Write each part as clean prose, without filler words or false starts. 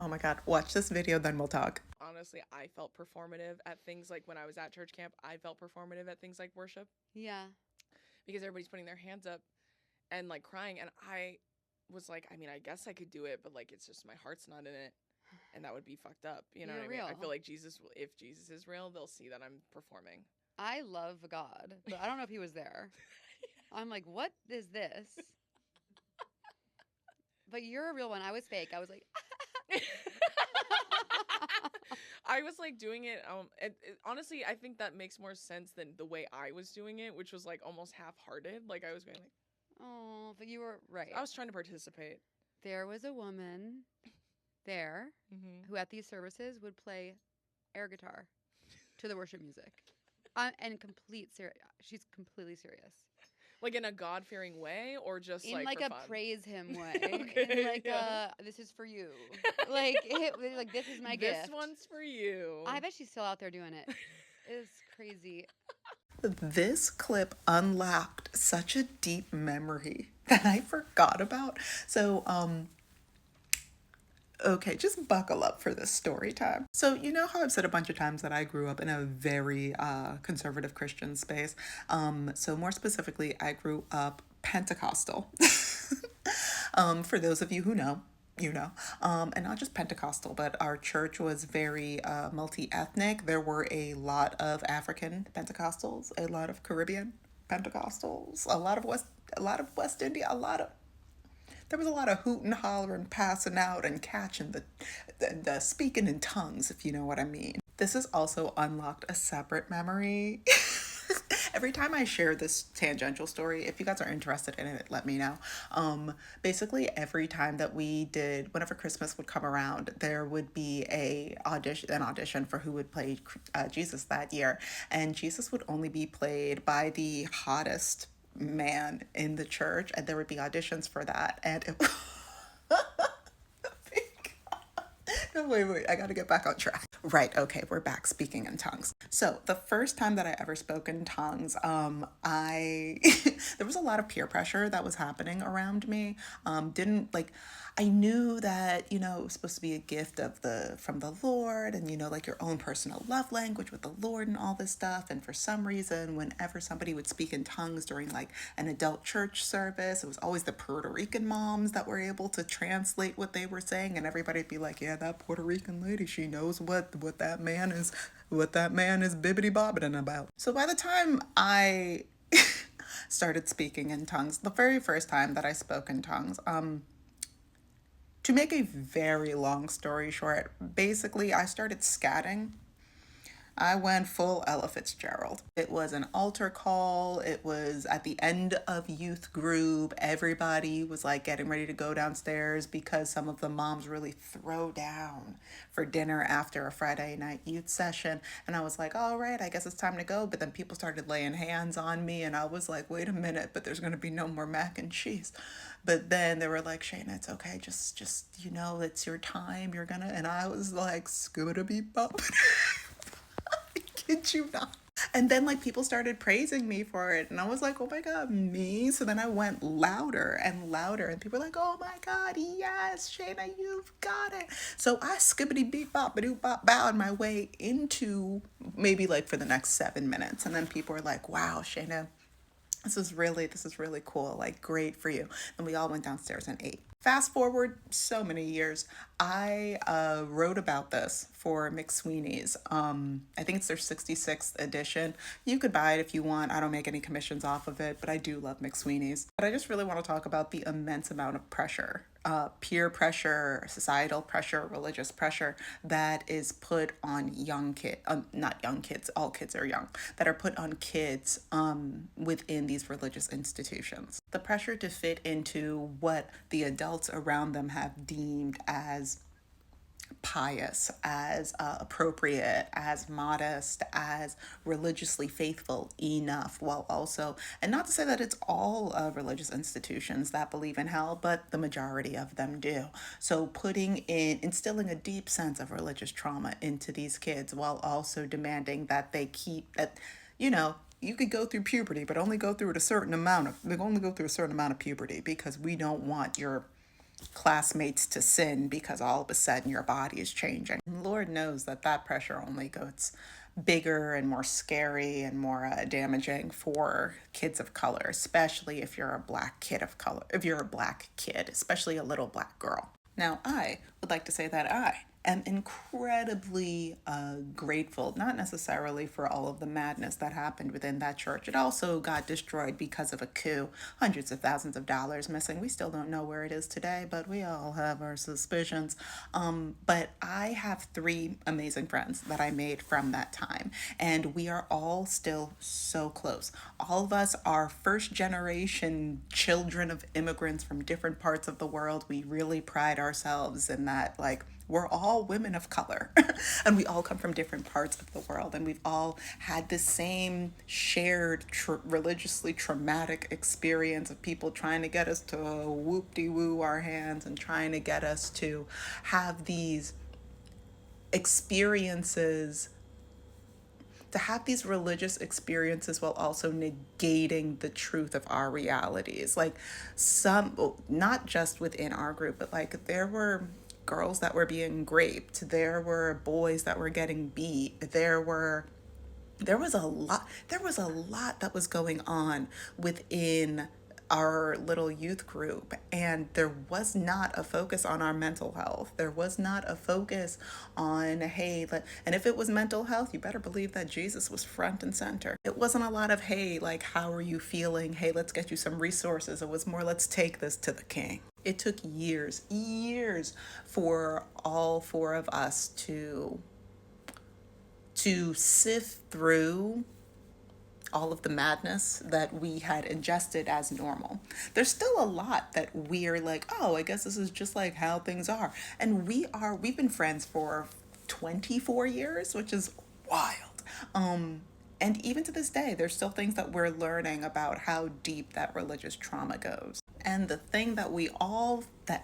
Oh my God, watch this video, then we'll talk. Honestly, I felt performative at things like when I was at church camp. I felt performative at things like worship Yeah. because everybody's putting their hands up and like crying. And I was like, I mean, I guess I could do it, but like it's just my heart's not in it. And that would be fucked up. You know You're what I mean? I real. feel like if Jesus is real, they'll see that I'm performing. I love God, but I don't know if he was there. I'm like, what is this? But you're a real one. I was fake. I was like, I was like doing it. Honestly, I think that makes more sense than the way I was doing it, which was like almost half-hearted. Like I was going like, oh, but you were right. I was trying to participate. There was a woman there Mm-hmm. who at these services would play air guitar to the worship music. And she's completely serious. Like in a God-fearing way, or just In like like for a fun? praise him way. Okay, In like yeah. this is for you. Like this is my gift. This one's for you. I bet she's still out there doing it. It's crazy. This clip unlocked such a deep memory that I forgot about. So, okay, just buckle up for this story time. So, you know how I've said a bunch of times that I grew up in a very conservative Christian space? So, more specifically, I grew up Pentecostal. For those of you who know, you know, and not just Pentecostal, but our church was very multi-ethnic. There were a lot of African Pentecostals, a lot of Caribbean Pentecostals, a lot of West India, there was a lot of hoot and holler and passing out and catching the speaking in tongues, if you know what I mean. This has also unlocked a separate memory. Every time I share this tangential story, if you guys are interested in it, let me know. Basically, every time that whenever Christmas would come around, there would be an audition for who would play Jesus that year, and Jesus would only be played by the hottest man in the church, and there would be auditions for that, and it no, wait, I gotta get back on track. Right, okay, we're back speaking in tongues. So the first time that I ever spoke in tongues, I there was a lot of peer pressure that was happening around me. Didn't like I knew that, it was supposed to be a gift from the Lord, and like your own personal love language with the Lord and all this stuff. And for some reason, whenever somebody would speak in tongues during like an adult church service, it was always the Puerto Rican moms that were able to translate what they were saying, and everybody'd be like, yeah, that Puerto Rican lady, she knows what that man is bibbity bobbing about. So by the time I started speaking in tongues, the very first time that I spoke in tongues, to make a very long story short, basically I started scatting. I went full Ella Fitzgerald. It was an altar call. It was at the end of youth group. Everybody was like getting ready to go downstairs because some of the moms really throw down for dinner after a Friday night youth session. And I was like, all right, I guess it's time to go. But then people started laying hands on me, and I was like, wait a minute, but there's going to be no more mac and cheese. But then they were like, Shayna, it's okay. Just, it's your time. You're gonna, and I was like, scuba beep bop. Kid you not. And then like people started praising me for it, and I was like, oh my God, me. So then I went louder and louder, and people were like, oh my God, yes, Shayna, you've got it. So I skippity beep bop ba bop bowed my way into maybe like for the next 7 minutes, and then people were like, wow, Shayna, this is really cool, like great for you. And we all went downstairs and ate. Fast forward so many years, I wrote about this for McSweeney's. I think it's their 66th edition. You could buy it if you want. I don't make any commissions off of it, but I do love McSweeney's. But I just really want to talk about the immense amount of pressure, peer pressure, societal pressure, religious pressure that is put on not young kids, all kids are young, that are put on kids within these religious institutions. The pressure to fit into what the adults around them have deemed as pious, as appropriate, as modest, as religiously faithful enough, while also, and not to say that it's all religious institutions that believe in hell, but the majority of them do. So instilling a deep sense of religious trauma into these kids, while also demanding that they keep that, you could go through puberty, but only go through a certain amount of puberty, because we don't want your classmates to sin because all of a sudden your body is changing. And Lord knows that that pressure only gets bigger and more scary and more damaging for kids of color, especially if you're a black kid of color, if you're a black kid, especially a little black girl. Now, I would like to say that I am incredibly grateful, not necessarily for all of the madness that happened within that church. It also got destroyed because of a coup, hundreds of thousands of dollars missing. We still don't know where it is today, but we all have our suspicions. But I have three amazing friends that I made from that time, and we are all still so close. All of us are first generation children of immigrants from different parts of the world. We really pride ourselves in that, like, we're all women of color and we all come from different parts of the world, and we've all had the same shared religiously traumatic experience of people trying to get us to whoop-de-woo our hands and trying to get us to have these experiences, to have these religious experiences while also negating the truth of our realities. Like, some, not just within our group, but like there were girls that were being raped, there were boys that were getting beat, there was a lot that was going on within our little youth group, and there was not a focus on our mental health. There was not a focus on, hey, and if it was mental health, you better believe that Jesus was front and center. It wasn't a lot of, hey, like, how are you feeling? Hey, let's get you some resources. It was more, let's take this to the king. It took years for all four of us to sift through all of the madness that we had ingested as normal. There's still a lot that we're like, oh, I guess this is just like how things are. And we've been friends for 24 years, which is wild. And even to this day, there's still things that we're learning about how deep that religious trauma goes. And the thing that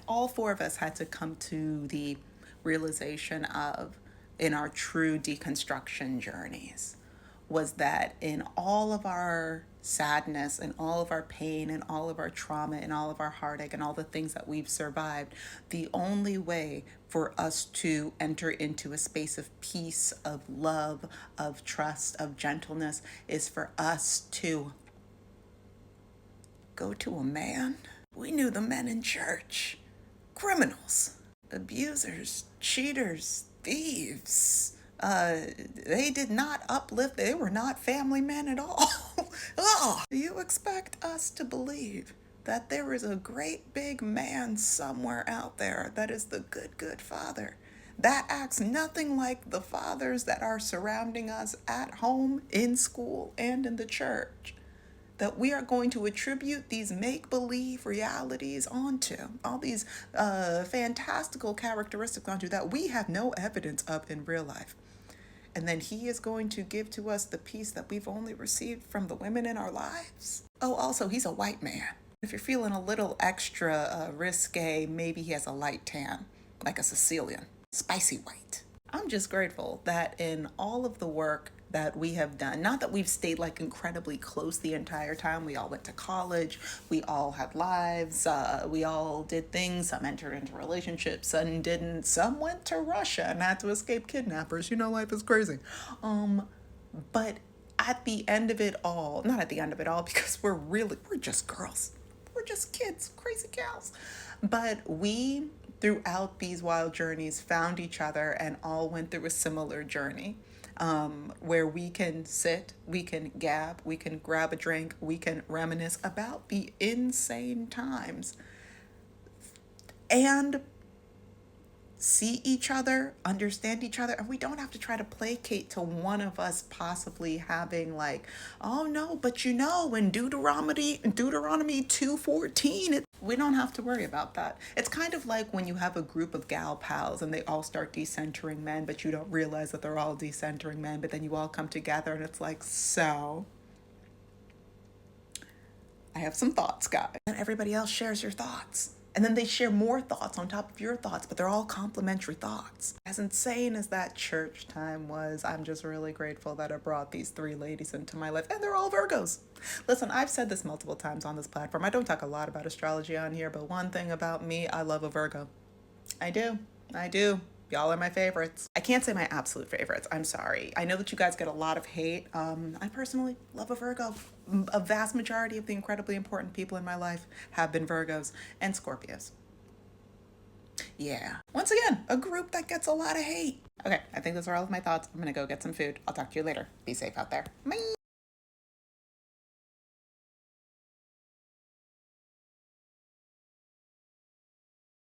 all four of us had to come to the realization of in our true deconstruction journeys was that in all of our sadness and all of our pain and all of our trauma and all of our heartache and all the things that we've survived, the only way for us to enter into a space of peace, of love, of trust, of gentleness is for us to go to a man. We knew the men in church, criminals, abusers, cheaters, thieves. They did not uplift. They were not family men at all. Oh, do you expect us to believe that there is a great big man somewhere out there that is the good father that acts nothing like the fathers that are surrounding us at home, in school, and in the church? That we are going to attribute these make-believe realities onto, all these fantastical characteristics onto, that we have no evidence of in real life. And then he is going to give to us the peace that we've only received from the women in our lives. Oh, also, he's a white man. If you're feeling a little extra risque, maybe he has a light tan, like a Sicilian, spicy white. I'm just grateful that in all of the work that we have done, not that we've stayed like incredibly close the entire time. We all went to college, we all had lives, we all did things. Some entered into relationships, some didn't. Some went to Russia and had to escape kidnappers. You know, life is crazy. But at the end of it all, not at the end of it all, because we're just girls. We're just kids, crazy gals. But we, throughout these wild journeys, found each other and all went through a similar journey. Where we can sit, we can gab, we can grab a drink, we can reminisce about the insane times and see each other, understand each other, and we don't have to try to placate to one of us possibly having like, oh no, but you know, in Deuteronomy 2:14, we don't have to worry about that. It's kind of like when you have a group of gal pals and they all start decentering men, but you don't realize that they're all decentering men, but then you all come together and it's like, so I have some thoughts, guys. And everybody else shares your thoughts. And then they share more thoughts on top of your thoughts, but they're all complementary thoughts. As insane as that church time was, I'm just really grateful that I brought these 3 ladies into my life, and they're all Virgos. Listen, I've said this multiple times on this platform. I don't talk a lot about astrology on here, but one thing about me, I love a Virgo. I do. I do. Y'all are my favorites. I can't say my absolute favorites. I'm sorry. I know that you guys get a lot of hate. I personally love a Virgo. A vast majority of the incredibly important people in my life have been Virgos and Scorpios. Yeah. Once again, a group that gets a lot of hate. Okay, I think those are all of my thoughts. I'm gonna go get some food. I'll talk to you later. Be safe out there. Bye.